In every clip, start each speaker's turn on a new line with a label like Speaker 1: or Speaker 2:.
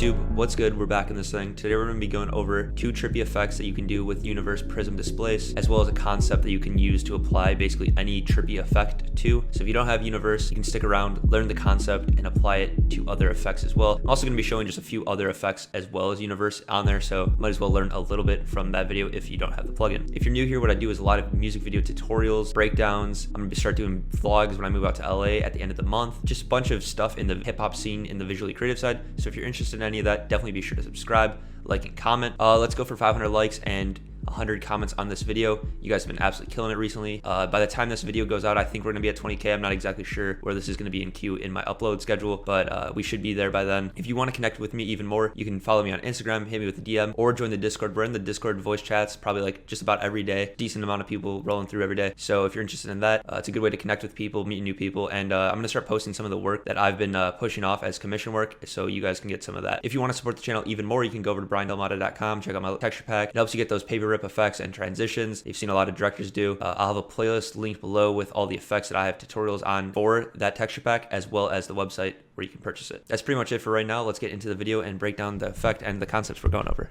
Speaker 1: YouTube, what's good? We're back in this thing. Today we're going to be going over 2 trippy effects that you can do with Universe Prism Displace, as well as a concept that you can use to apply basically any trippy effect to. So if you don't have Universe, you can stick around, learn the concept, and apply it to other effects as well. I'm also going to be showing just a few other effects as well as Universe on there, so might as well learn a little bit from that video if you don't have the plugin. If you're new here, what I do is a lot of music video tutorials, breakdowns. I'm going to start doing vlogs when I move out to LA at the end of the month. Just a bunch of stuff in the hip-hop scene in the visually creative side. So if you're interested in any of that, definitely be sure to subscribe, like, and comment. Let's go for 500 likes and 100 comments on this video. You guys have been absolutely killing it recently. By the time this video goes out, I think we're gonna be at 20K. I'm not exactly sure where this is gonna be in queue in my upload schedule, but we should be there by then. If you want to connect with me even more, you can follow me on Instagram, hit me with a DM, or join the Discord. We're in the Discord voice chats probably like just about every day. Decent amount of people rolling through every day. So if you're interested in that, it's a good way to connect with people, meet new people, and I'm gonna start posting some of the work that I've been pushing off as commission work, so you guys can get some of that. If you want to support the channel even more, you can go over to briandelmata.com, check out my texture pack. It helps you get those paper rip effects and transitions you've seen a lot of directors do. I'll have a playlist linked below with all the effects that I have tutorials on for that texture pack, as well as the website where you can purchase it. That's pretty much it for right now. Let's get into the video and break down the effect and the concepts we're going over.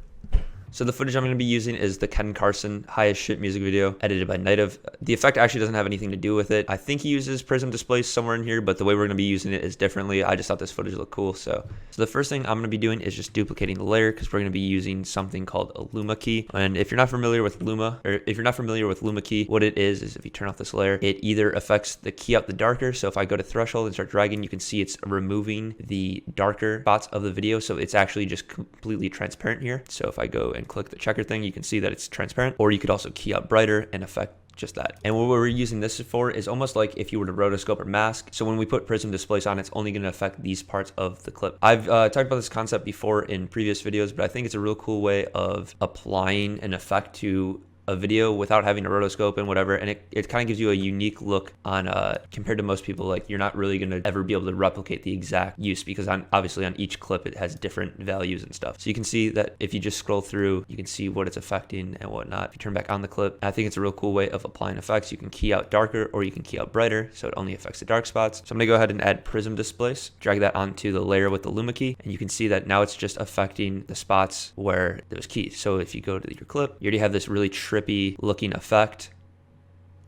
Speaker 1: So the footage I'm going to be using is the Carson High as Shit music video edited by Nitetive. The effect actually doesn't have anything to do with it. I think he uses Prism Displace somewhere in here, but the way we're going to be using it is differently. I just thought this footage looked cool. So the first thing I'm going to be doing is just duplicating the layer, because we're going to be using something called a Luma key. And if you're not familiar with Luma, or if you're not familiar with Luma key, what it is if you turn off this layer, it either affects the key out the darker. So if I go to threshold and start dragging, you can see it's removing the darker spots of the video. So it's actually just completely transparent here. So if I go and click the checker thing, you can see that it's transparent, or you could also key out brighter and affect just that. And what we're using this for is almost like if you were to rotoscope or mask. So when we put Prism Displace on, it's only going to affect these parts of the clip. I've talked about this concept before in previous videos, but I think it's a real cool way of applying an effect to a video without having a rotoscope and whatever, and it kind of gives you a unique look on compared to most people. Like, you're not really going to ever be able to replicate the exact use, because obviously on each clip it has different values and stuff. So you can see that if you just scroll through, you can see what it's affecting and whatnot. If you turn back on the clip, I think it's a real cool way of applying effects. You can key out darker or you can key out brighter, so it only affects the dark spots. So I'm gonna go ahead and add Prism Displace, drag that onto the layer with the Luma key, and you can see that now it's just affecting the spots where there's keys. So if you go to your clip, you already have this really trippy looking effect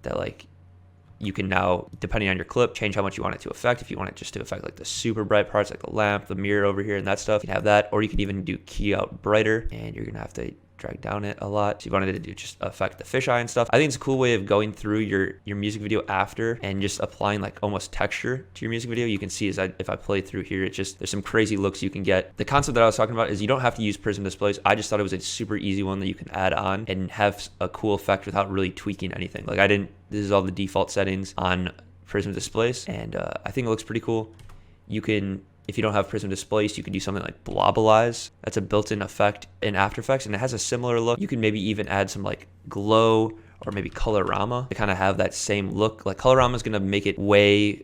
Speaker 1: that, like, you can now, depending on your clip, change how much you want it to affect. If you want it just to affect like the super bright parts, like the lamp, the mirror over here and that stuff, you can have that. Or you can even do key out brighter, and you're gonna have to drag down it a lot. So you wanted to do just affect the fisheye and stuff. I think it's a cool way of going through your music video after and just applying like almost texture to your music video. You can see if I play through here, it just, there's some crazy looks you can get. The concept that I was talking about is you don't have to use Prism Displace. I just thought it was a super easy one that you can add on and have a cool effect without really tweaking anything. Like, this is all the default settings on Prism Displace, and I think it looks pretty cool. You can, if you don't have Prism Displace, you can do something like Blobalize. That's a built-in effect in After Effects, and it has a similar look. You can maybe even add some like glow or maybe Colorama to kind of have that same look. Like, Colorama is going to make it way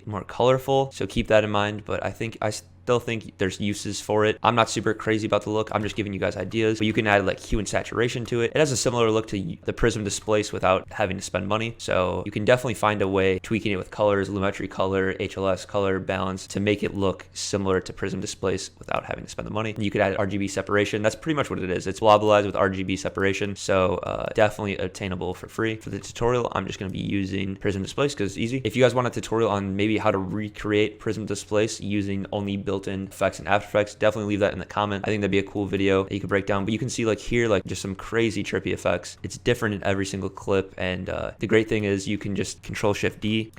Speaker 1: more colorful, so keep that in mind. But I still think there's uses for it. I'm not super crazy about the look. I'm just giving you guys ideas. But you can add like hue and saturation to it. It has a similar look to the Prism Displace without having to spend money. So you can definitely find a way, tweaking it with colors, Lumetri color, HLS color balance, to make it look similar to Prism Displace without having to spend the money. And you could add RGB separation. That's pretty much what it is. It's Blobalize with RGB separation. So definitely obtainable for free. For the tutorial, I'm just going to be using Prism Displace because it's easy. If you guys want a tutorial on maybe how to recreate Prism Displace using only built-in effects and After Effects, definitely leave that in the comment. I think that'd be a cool video that you could break down. But you can see like here, like just some crazy trippy effects. It's different in every single clip, and the great thing is you can just Control-Shift-D,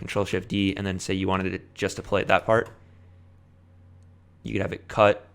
Speaker 1: and then say you wanted it just to play that part. You could have it cut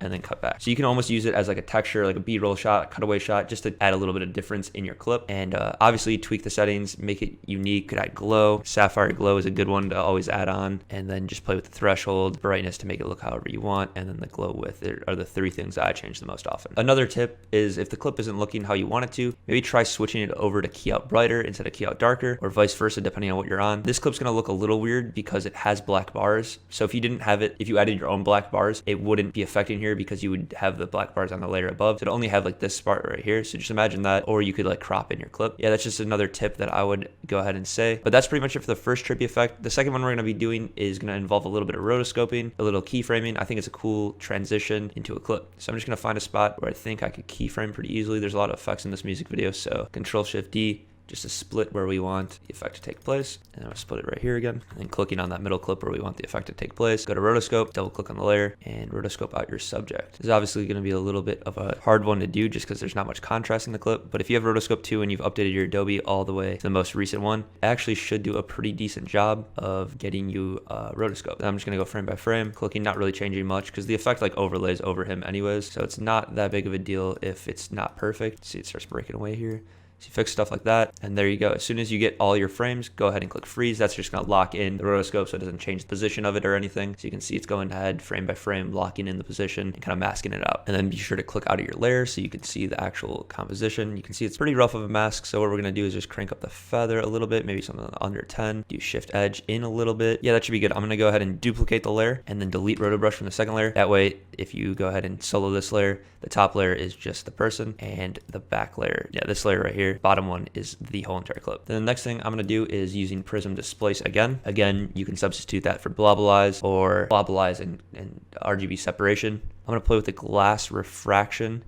Speaker 1: and then cut back. So you can almost use it as like a texture, like a B-roll shot, cutaway shot, just to add a little bit of difference in your clip. And obviously tweak the settings, make it unique. Could add glow. Sapphire glow is a good one to always add on. And then just play with the threshold, brightness to make it look however you want, and then the glow width are the 3 things that I change the most often. Another tip is if the clip isn't looking how you want it to, maybe try switching it over to key out brighter instead of key out darker, or vice versa, depending on what you're on. This clip's gonna look a little weird because it has black bars. So if you didn't have it, if you added your own black bars, it wouldn't be affecting here. here because you would have the black bars on the layer above. So it'd only have like this part right here. So just imagine that, or you could like crop in your clip. Yeah, that's just another tip that I would go ahead and say. But that's pretty much it for the first trippy effect. The second one we're going to be doing is going to involve a little bit of rotoscoping, a little keyframing. I think it's a cool transition into a clip. So I'm just going to find a spot where I think I could keyframe pretty easily. There's a lot of effects in this music video. So Control-Shift-D, just to split where we want the effect to take place. And I'll split it right here again. And then clicking on that middle clip where we want the effect to take place. Go to rotoscope, double click on the layer, and rotoscope out your subject. This is obviously going to be a little bit of a hard one to do just because there's not much contrast in the clip. But if you have rotoscope 2 and you've updated your Adobe all the way to the most recent one, it actually should do a pretty decent job of getting you rotoscope. Then I'm just going to go frame by frame, clicking, not really changing much because the effect like overlays over him anyways. So it's not that big of a deal if it's not perfect. See, it starts breaking away here. So you fix stuff like that, and there you go. As soon as you get all your frames, go ahead and click freeze. That's just gonna lock in the rotoscope so it doesn't change the position of it or anything. So you can see it's going ahead frame by frame, locking in the position and kind of masking it out. And then be sure to click out of your layer so you can see the actual composition. You can see it's pretty rough of a mask. So what we're gonna do is just crank up the feather a little bit, maybe something under 10. Do shift edge in a little bit. Yeah, that should be good. I'm gonna go ahead and duplicate the layer and then delete rotobrush from the second layer. That way, if you go ahead and solo this layer, the top layer is just the person and the back layer, yeah, this layer right here, bottom one is the whole entire clip. Then the next thing I'm going to do is using Prism Displace again. Again, you can substitute that for Blobalize or Blobalize and RGB separation. I'm going to play with the glass refraction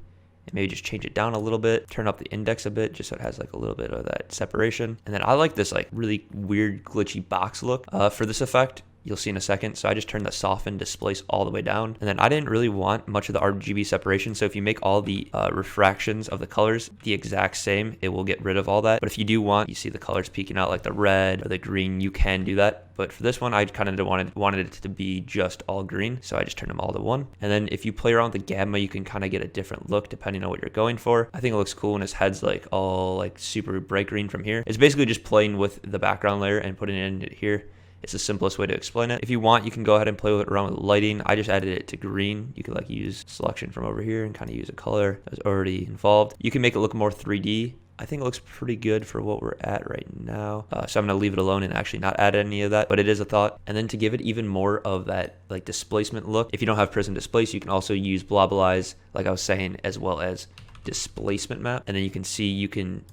Speaker 1: and maybe just change it down a little bit, turn up the index a bit just so it has like a little bit of that separation. And then I like this like really weird glitchy box look for this effect. You'll see in a second. So I just turned the soften displace all the way down. And then I didn't really want much of the RGB separation. So if you make all the refractions of the colors the exact same, it will get rid of all that. But if you do want, you see the colors peeking out like the red or the green, you can do that. But for this one, I kind of wanted it to be just all green. So I just turned them all to 1. And then if you play around with the gamma, you can kind of get a different look depending on what you're going for. I think it looks cool when his head's like all like super bright green from here. It's basically just playing with the background layer and putting it in here. It's the simplest way to explain it. If you want, you can go ahead and play around with lighting. I just added it to green. You could like use selection from over here and kind of use a color that's already involved. You can make it look more 3D. I think it looks pretty good for what we're at right now. So I'm gonna leave it alone and actually not add any of that, but it is a thought. And then to give it even more of that like displacement look, if you don't have Prism Displace, you can also use Blobalize, like I was saying, as well as displacement map. And then you can see,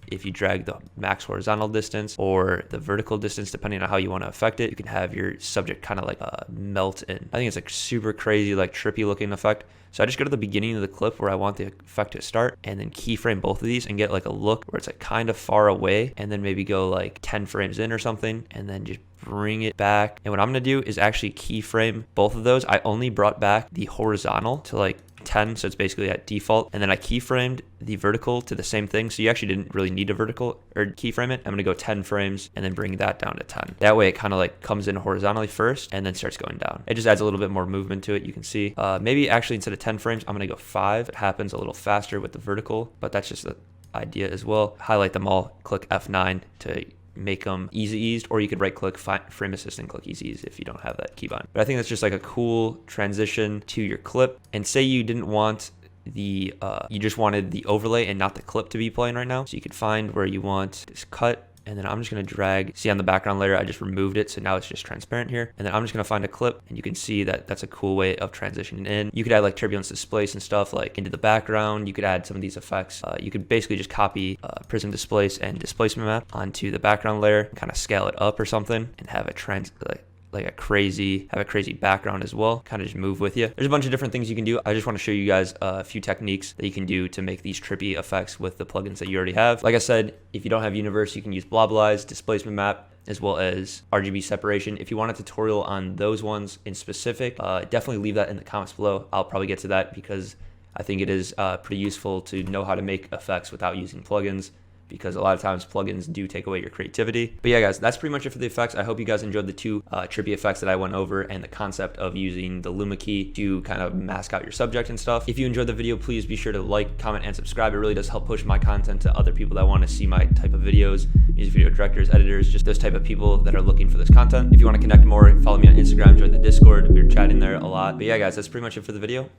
Speaker 1: if you drag the max horizontal distance or the vertical distance, depending on how you want to affect it, you can have your subject kind of like melt in. I think it's like super crazy, like trippy looking effect. So I just go to the beginning of the clip where I want the effect to start and then keyframe both of these and get like a look where it's like kind of far away, and then maybe go like 10 frames in or something and then just bring it back. And what I'm going to do is actually keyframe both of those. I only brought back the horizontal to like 10, so it's basically at default, and then I keyframed the vertical to the same thing, so you actually didn't really need a vertical or keyframe it. I'm gonna go 10 frames and then bring that down to 10. That way it kind of like comes in horizontally first and then starts going down. It just adds a little bit more movement to it. You can see maybe actually instead of 10 frames I'm gonna go 5. It happens a little faster with the vertical, but that's just the idea as well. Highlight them all, click F9 to make them easy eased, or you could right click frame assistant, click easy ease if you don't have that keybind. But I think that's just like a cool transition to your clip. And say you didn't want the you just wanted the overlay and not the clip to be playing right now, so you could find where you want this cut. And then I'm just going to drag, see on the background layer, I just removed it. So now it's just transparent here. And then I'm just going to find a clip, and you can see that that's a cool way of transitioning in. You could add like turbulence displace and stuff like into the background. You could add some of these effects. You could basically just copy Prism Displace and displacement map onto the background layer, kind of scale it up or something, and have it have a crazy background as well, kind of just move with you. There's a bunch of different things you can do. I just want to show you guys a few techniques that you can do to make these trippy effects with the plugins that you already have. Like I said, if you don't have Universe, you can use Blobalize, displacement map, as well as RGB separation. If you want a tutorial on those ones in specific, definitely leave that in the comments below. I'll probably get to that because I think it is pretty useful to know how to make effects without using plugins, because a lot of times plugins do take away your creativity. But yeah, guys, that's pretty much it for the effects. I hope you guys enjoyed the 2 trippy effects that I went over and the concept of using the Luma key to kind of mask out your subject and stuff. If you enjoyed the video, please be sure to like, comment, and subscribe. It really does help push my content to other people that want to see my type of videos, music video directors, editors, just those type of people that are looking for this content. If you want to connect more, follow me on Instagram, join the Discord. We're chatting there a lot. But yeah, guys, that's pretty much it for the video.